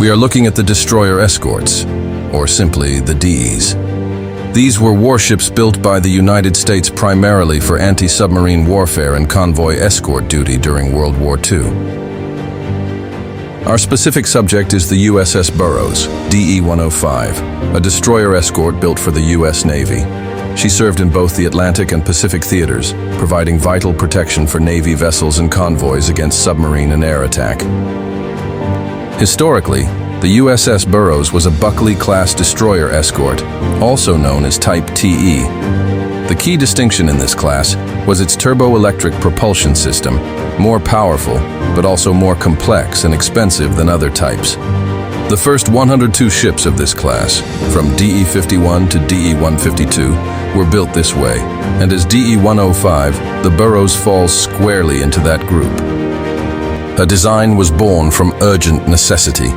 We are looking at the destroyer escorts, or simply the Ds. These were warships built by the United States primarily for anti-submarine warfare and convoy escort duty during World War II. Our specific subject is the USS Burrows, DE-105, a destroyer escort built for the U.S. Navy. She served in both the Atlantic and Pacific theaters, providing vital protection for Navy vessels and convoys against submarine and air attack. Historically, the USS Burrows was a Buckley-class destroyer escort, also known as Type TE. The key distinction in this class was its turboelectric propulsion system, more powerful, but also more complex and expensive than other types. The first 102 ships of this class, from DE-51 to DE-152, were built this way, and as DE-105, the Burrows falls squarely into that group. Her design was born from urgent necessity.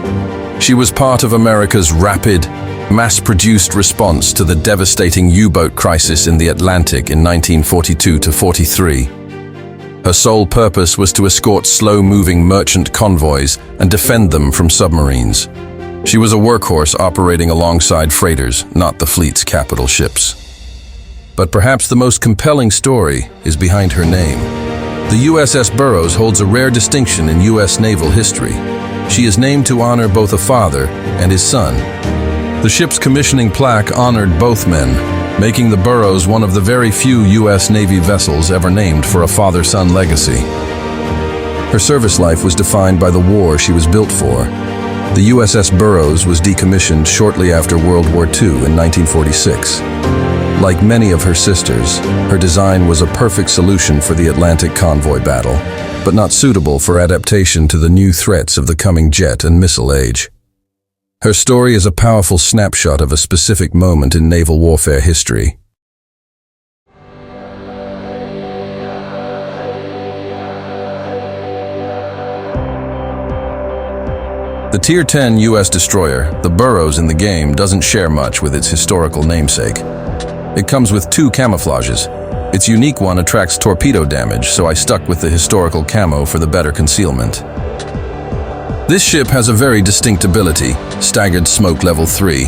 She was part of America's rapid, mass-produced response to the devastating U-boat crisis in the Atlantic in 1942-43. Her sole purpose was to escort slow-moving merchant convoys and defend them from submarines. She was a workhorse operating alongside freighters, not the fleet's capital ships. But perhaps the most compelling story is behind her name. The USS Burrows holds a rare distinction in U.S. naval history. She is named to honor both a father and his son. The ship's commissioning plaque honored both men, making the Burrows one of the very few U.S. Navy vessels ever named for a father-son legacy. Her service life was defined by the war she was built for. The USS Burrows was decommissioned shortly after World War II in 1946. Like many of her sisters, her design was a perfect solution for the Atlantic convoy battle, but not suitable for adaptation to the new threats of the coming jet and missile age. Her story is a powerful snapshot of a specific moment in naval warfare history. The Tier 10 U.S. destroyer, the Burrows in the game, doesn't share much with its historical namesake. It comes with two camouflages. Its unique one attracts torpedo damage, so I stuck with the historical camo for the better concealment. This ship has a very distinct ability, staggered smoke level 3.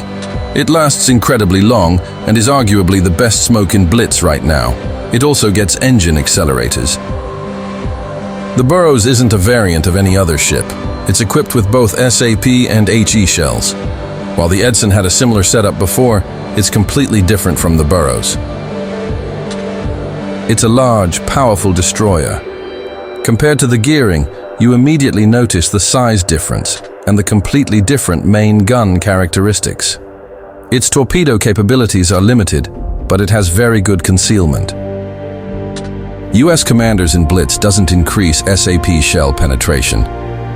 It lasts incredibly long and is arguably the best smoke in Blitz right now. It also gets engine accelerators. The Burrows isn't a variant of any other ship. It's equipped with both SAP and HE shells. While the Edson had a similar setup before, it's completely different from the Burrows. It's a large, powerful destroyer. Compared to the gearing, you immediately notice the size difference and the completely different main gun characteristics. Its torpedo capabilities are limited, but it has very good concealment. US commanders in Blitz doesn't increase SAP shell penetration.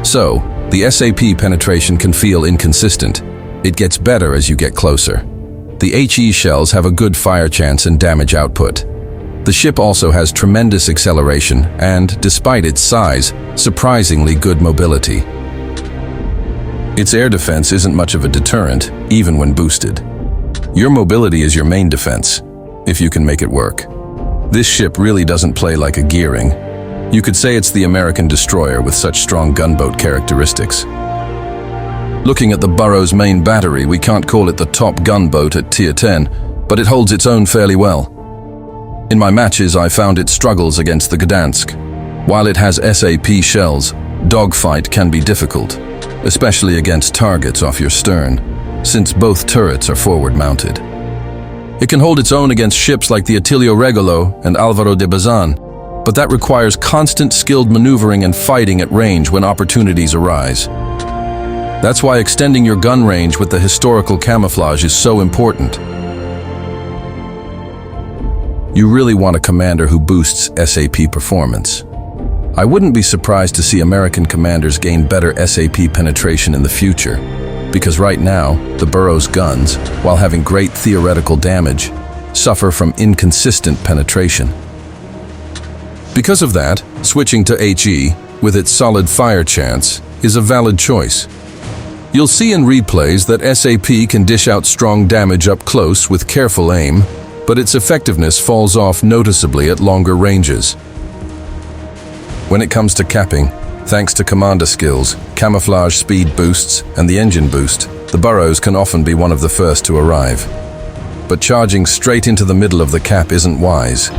So, the SAP penetration can feel inconsistent. It gets better as you get closer. The HE shells have a good fire chance and damage output. The ship also has tremendous acceleration and, despite its size, surprisingly good mobility. Its air defense isn't much of a deterrent, even when boosted. Your mobility is your main defense, if you can make it work. This ship really doesn't play like a gearing. You could say it's the American destroyer with such strong gunboat characteristics. Looking at the Burrows' main battery, we can't call it the top gunboat at Tier 10, but it holds its own fairly well. In my matches, I found it struggles against the Gdansk. While it has SAP shells, dogfight can be difficult, especially against targets off your stern, since both turrets are forward-mounted. It can hold its own against ships like the Attilio Regolo and Alvaro de Bazan, but that requires constant skilled maneuvering and fighting at range when opportunities arise. That's why extending your gun range with the historical camouflage is so important. You really want a commander who boosts SAP performance. I wouldn't be surprised to see American commanders gain better SAP penetration in the future, because right now, the Burrows guns, while having great theoretical damage, suffer from inconsistent penetration. Because of that, switching to HE, with its solid fire chance, is a valid choice. You'll see in replays that SAP can dish out strong damage up close with careful aim, but its effectiveness falls off noticeably at longer ranges. When it comes to capping, Thanks to commander skills, camouflage speed boosts, and the engine boost, the Burrows can often be one of the first to arrive. But charging straight into the middle of the cap isn't wise.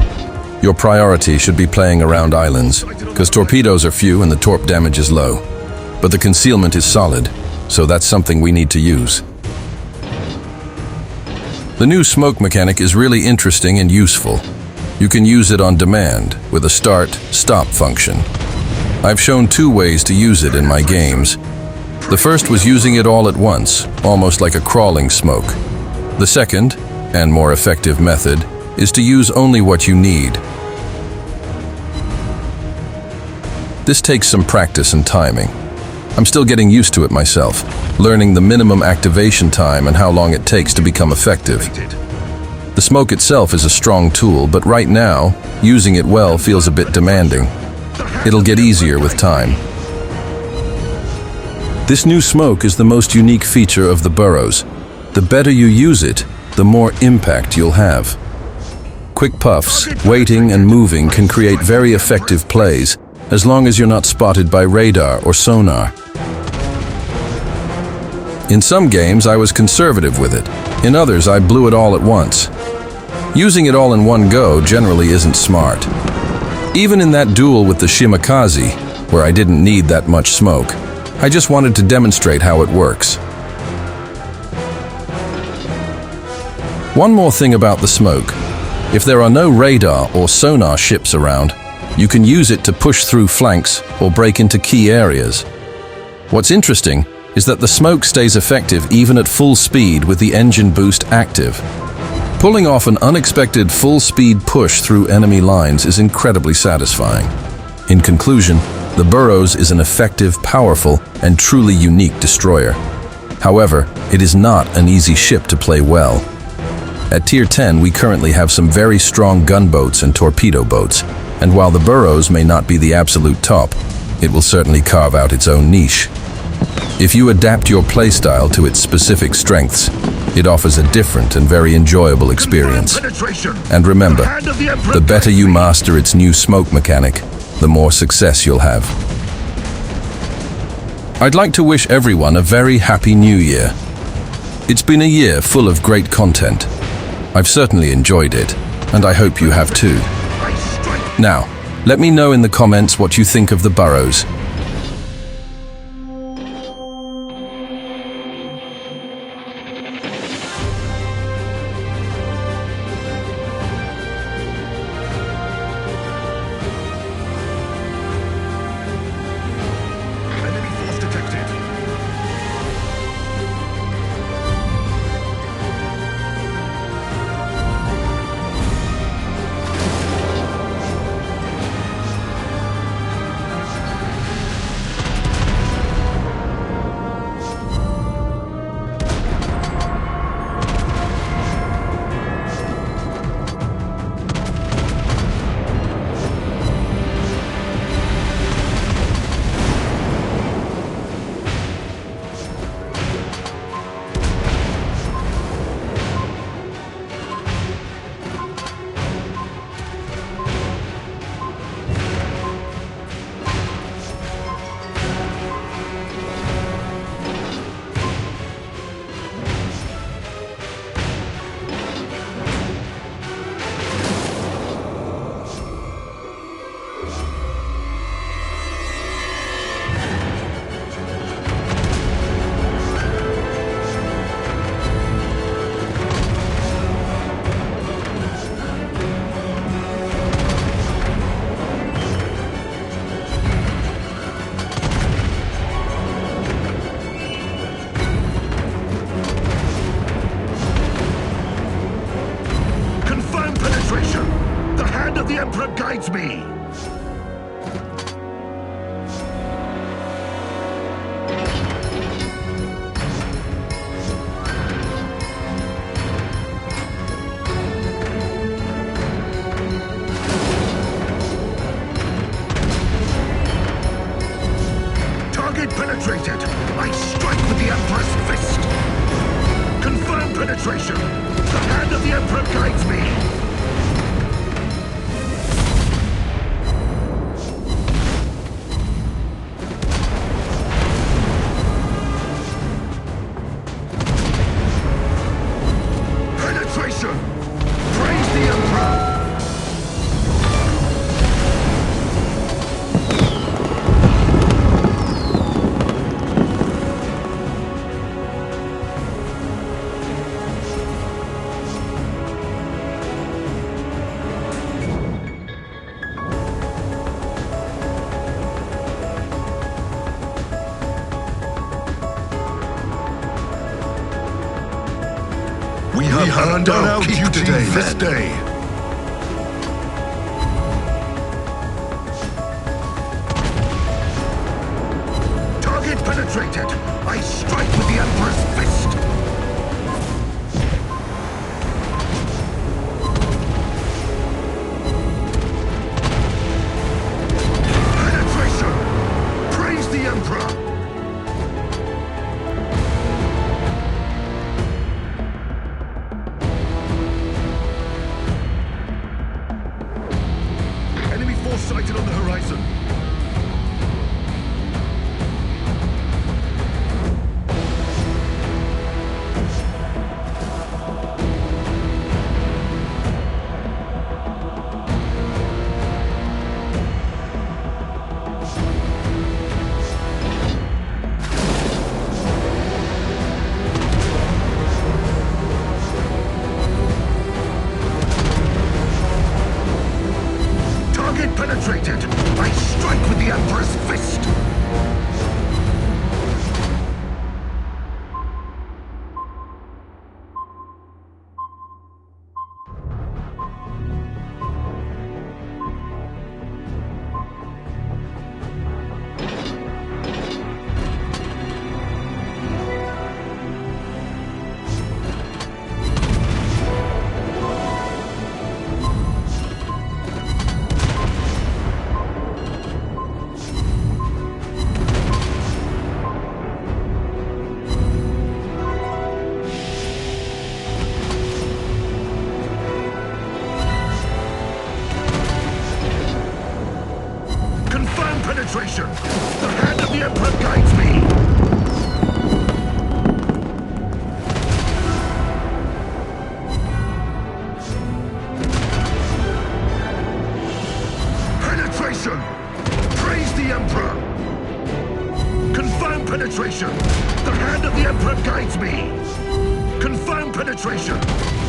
Your priority should be playing around islands, because torpedoes are few and the torp damage is low. But the concealment is solid, so that's something we need to use. The new smoke mechanic is really interesting and useful. You can use it on demand with a start-stop function. I've shown 2 ways to use it in my games. The first was using it all at once, almost like a crawling smoke. The second, and more effective method, is to use only what you need. This takes some practice and timing. I'm still getting used to it myself, learning the minimum activation time and how long it takes to become effective. The smoke itself is a strong tool, but right now, using it well feels a bit demanding. It'll get easier with time. This new smoke is the most unique feature of the Burrows. The better you use it, the more impact you'll have. Quick puffs, waiting and moving can create very effective plays, as long as you're not spotted by radar or sonar. In some games, I was conservative with it. In others, I blew it all at once. Using it all in one go generally isn't smart. Even in that duel with the Shimakaze, where I didn't need that much smoke, I just wanted to demonstrate how it works. One more thing about the smoke. If there are no radar or sonar ships around, you can use it to push through flanks or break into key areas. What's interesting is that the smoke stays effective even at full speed with the engine boost active. Pulling off an unexpected full-speed push through enemy lines is incredibly satisfying. In conclusion, the Burrows is an effective, powerful, and truly unique destroyer. However, it is not an easy ship to play well. At Tier 10, we currently have some very strong gunboats and torpedo boats, and while the Burrows may not be the absolute top, it will certainly carve out its own niche. If you adapt your playstyle to its specific strengths, it offers a different and very enjoyable experience. And remember, the better you master its new smoke mechanic, the more success you'll have. I'd like to wish everyone a very happy new year. It's been a year full of great content. I've certainly enjoyed it, and I hope you have too. Now, let me know in the comments what you think of the Burrows. guides me. Target penetrated. I strike with the Emperor's fist. Confirm penetration. The hand of the Emperor guides me. We have earned our keep today, this day. Target penetrated. I strike with the Emperor's fist. Penetration. Praise the Emperor. Sighted on the horizon. Penetrated. I strike with the Emperor's fist. Penetration! The hand of the Emperor guides me! Penetration! Praise the Emperor! Confirm penetration! The hand of the Emperor guides me! Confirm penetration!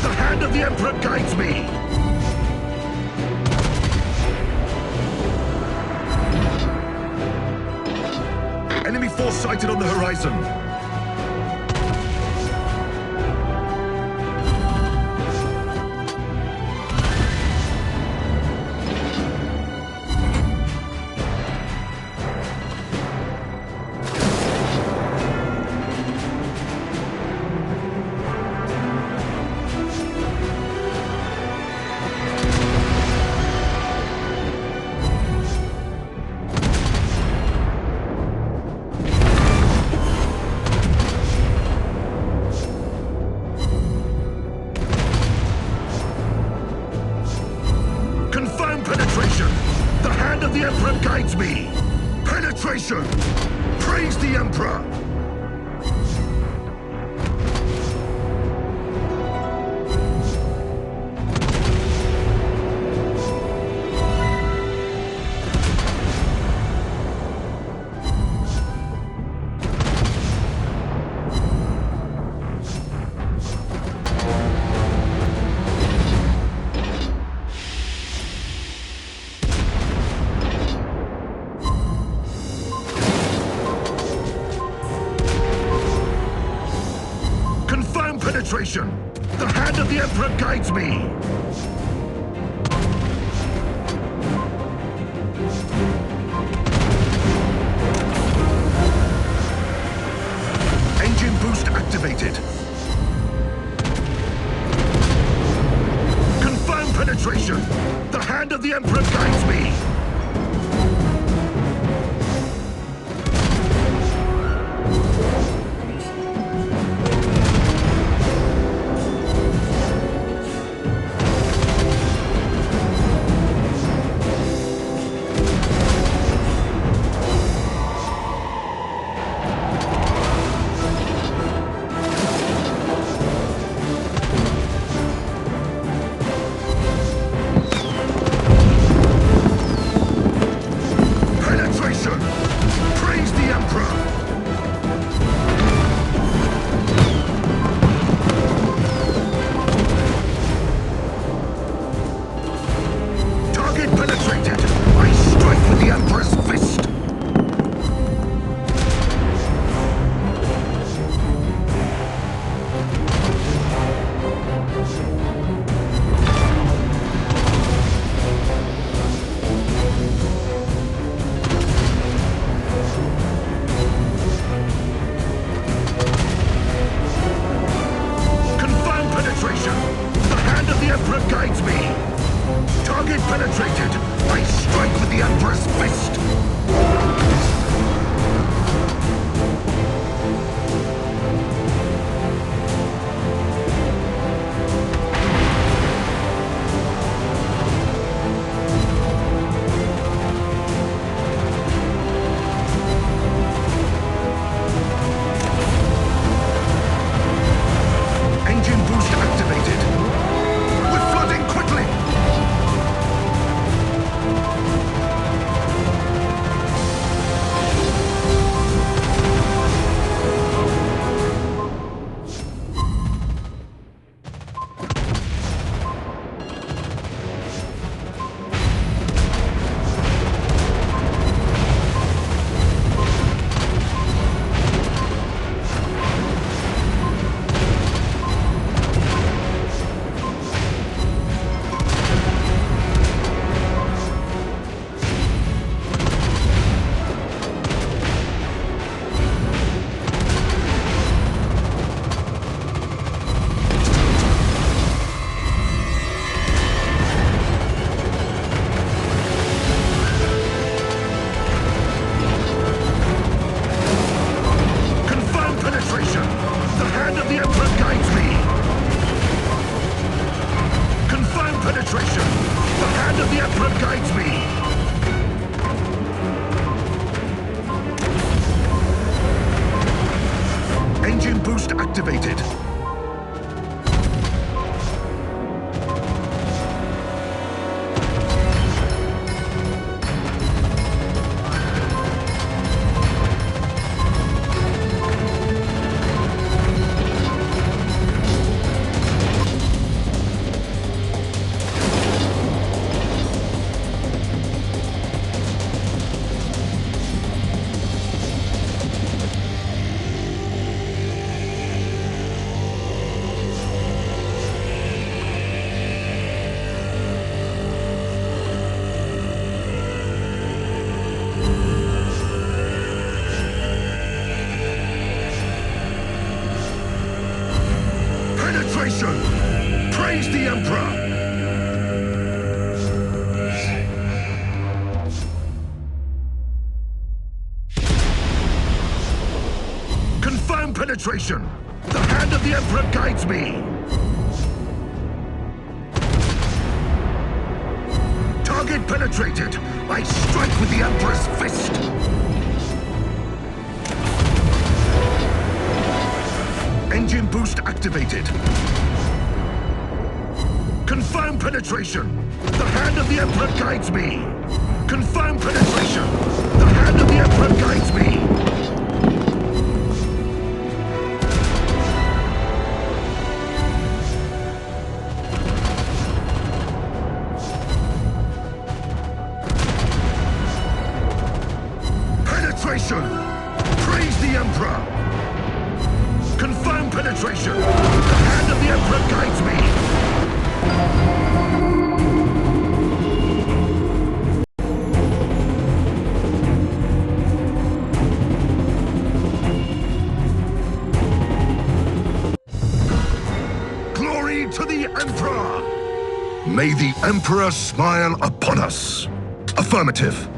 The hand of the Emperor guides me! Enemy force sighted on the horizon. Penetration! The hand of the Emperor guides me! Penetration! Praise the Emperor! Penetration! The hand of the Emperor guides me! Engine boost activated. Confirm penetration! The hand of the Emperor guides me! Engine boost activated. Praise the Emperor! Confirm penetration! The hand of the Emperor guides me! Target penetrated! I strike with the Emperor's fist! Engine boost activated. Confirm penetration. The hand of the Emperor guides me. Confirm penetration. The hand of the Emperor guides me. Penetration. Praise the Emperor. Confirm penetration! The hand of the Emperor guides me! Glory to the Emperor! May the Emperor smile upon us! Affirmative.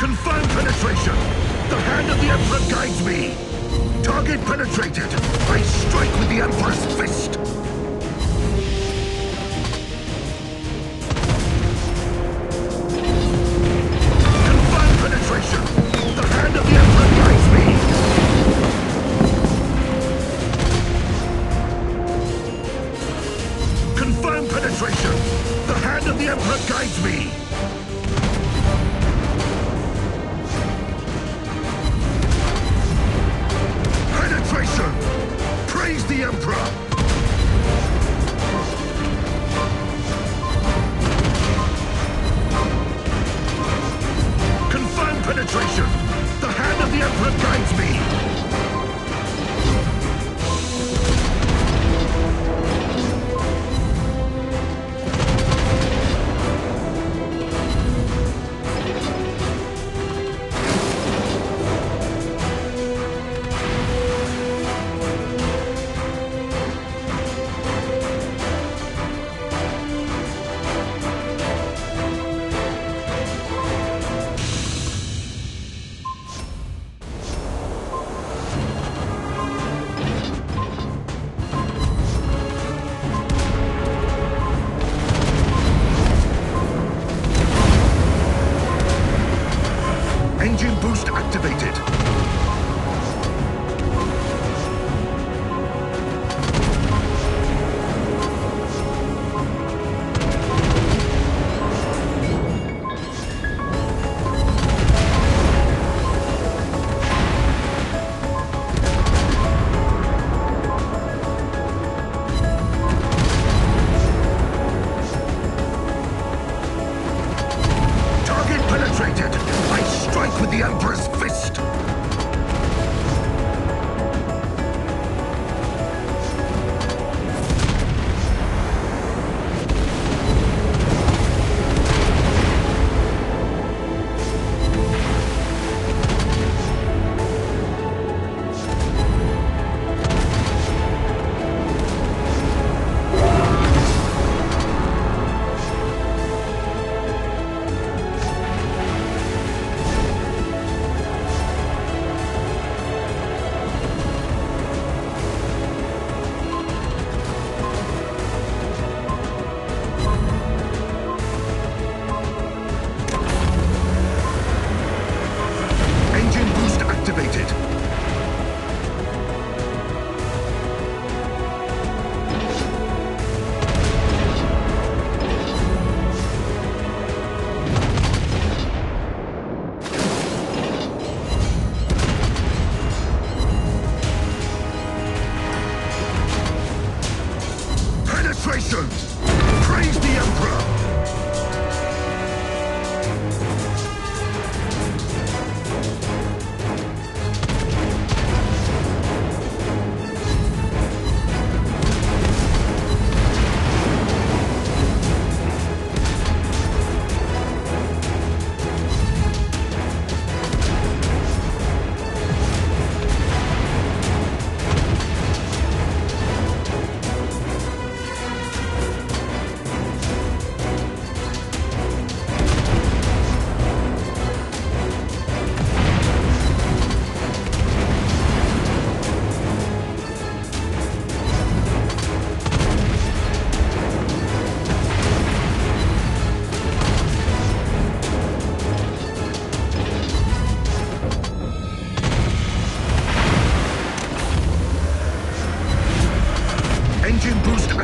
Confirm penetration! The hand of the Emperor guides me! Target penetrated! I strike with the Emperor's fist! Confirm penetration! The hand of the Emperor guides me! Confirm penetration! The hand of the Emperor guides me! Praise the Emperor! Confirm penetration! The hand of the Emperor guides me!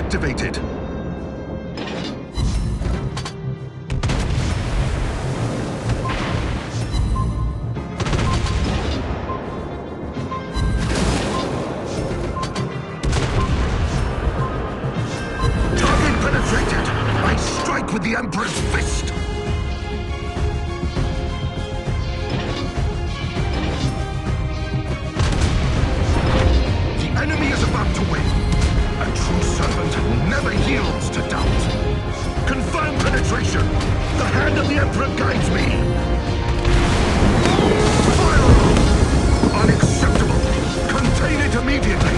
activated. Target penetrated. I strike with the Emperor's fist. The enemy is about to win. A true servant never yields to doubt. Confirm penetration. The hand of the Emperor guides me. Fire! Unacceptable. Contain it immediately.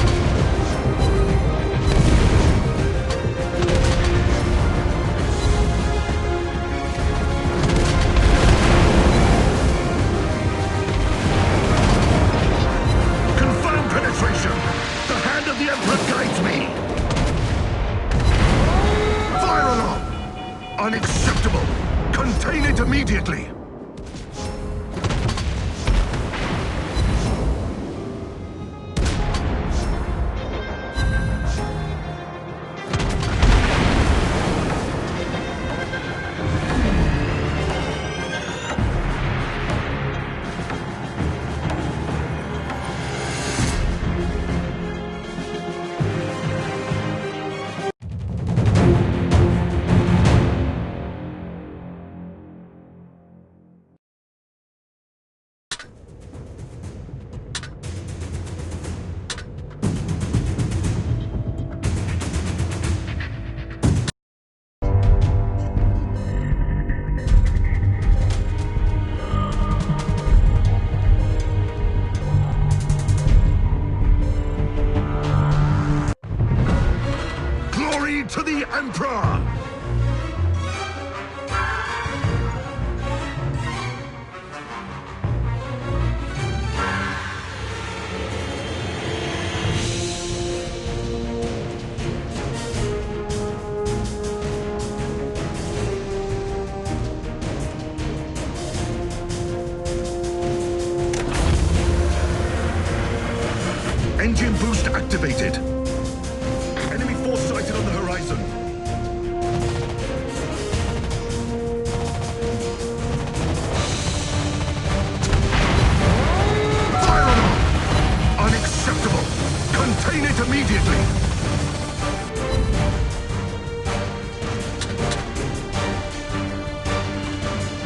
Confirm penetration. The hand of the Emperor guides me. Fire alarm! Unacceptable! Contain it immediately! Glory to the Emperor! Engine boost activated. Enemy force sighted on the horizon. Fire alarm! Unacceptable! Contain it immediately!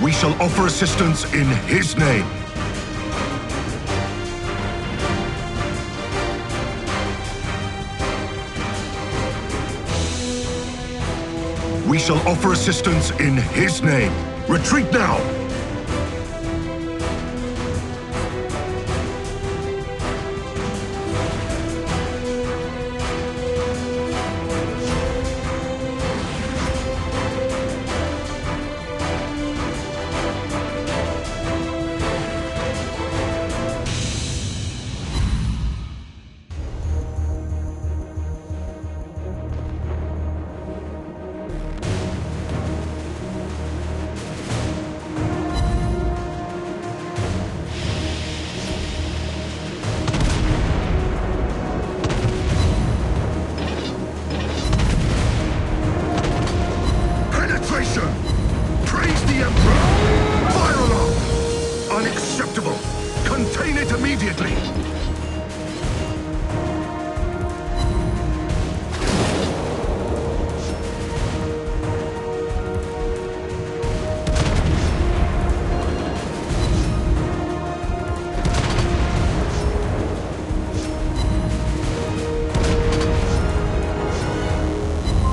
We shall offer assistance in his name. We shall offer assistance in his name. Retreat now! Praise the Emperor! Fire alarm! Unacceptable! Contain it immediately!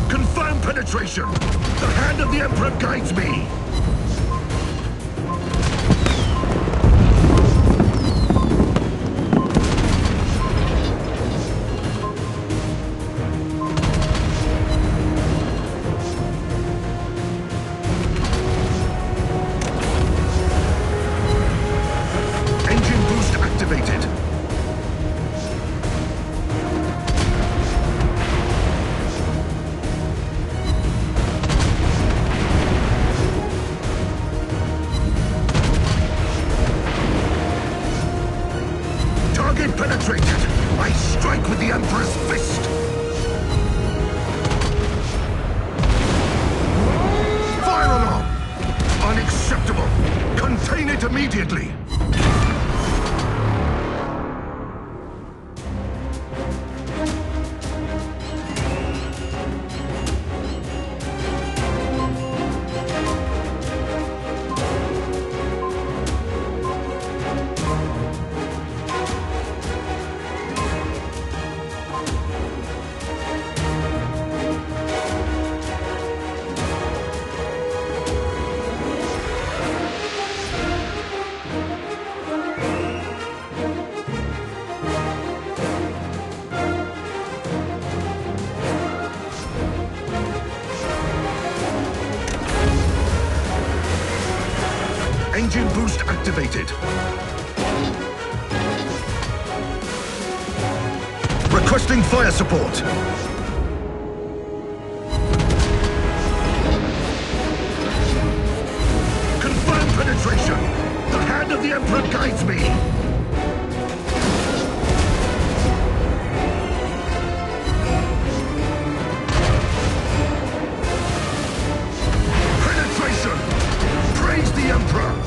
Confirm penetration! The hand of the Emperor guides me! Engine boost activated. Target penetrated! I strike with the Emperor's fist! Fire alarm! Unacceptable! Contain it immediately! Engine boost activated. Requesting fire support. Confirm penetration. The hand of the Emperor guides me. Penetration. Praise the Emperor.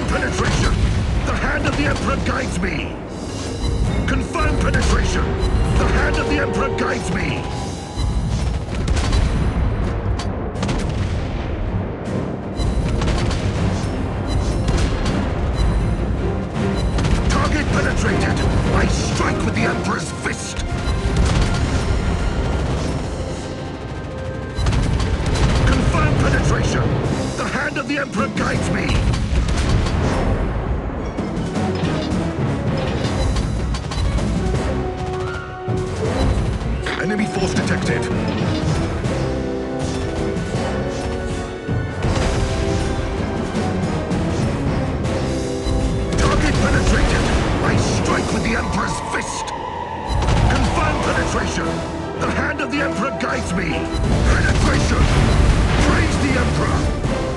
Penetration! The hand of the Emperor guides me! Confirm penetration! The hand of the Emperor guides me! Target penetrated! I strike with the Emperor's fist! Confirm penetration! The hand of the Emperor guides me! Enemy force detected. Target penetrated. I strike with the Emperor's fist. Confirm penetration. The hand of the Emperor guides me. Penetration. Praise the Emperor.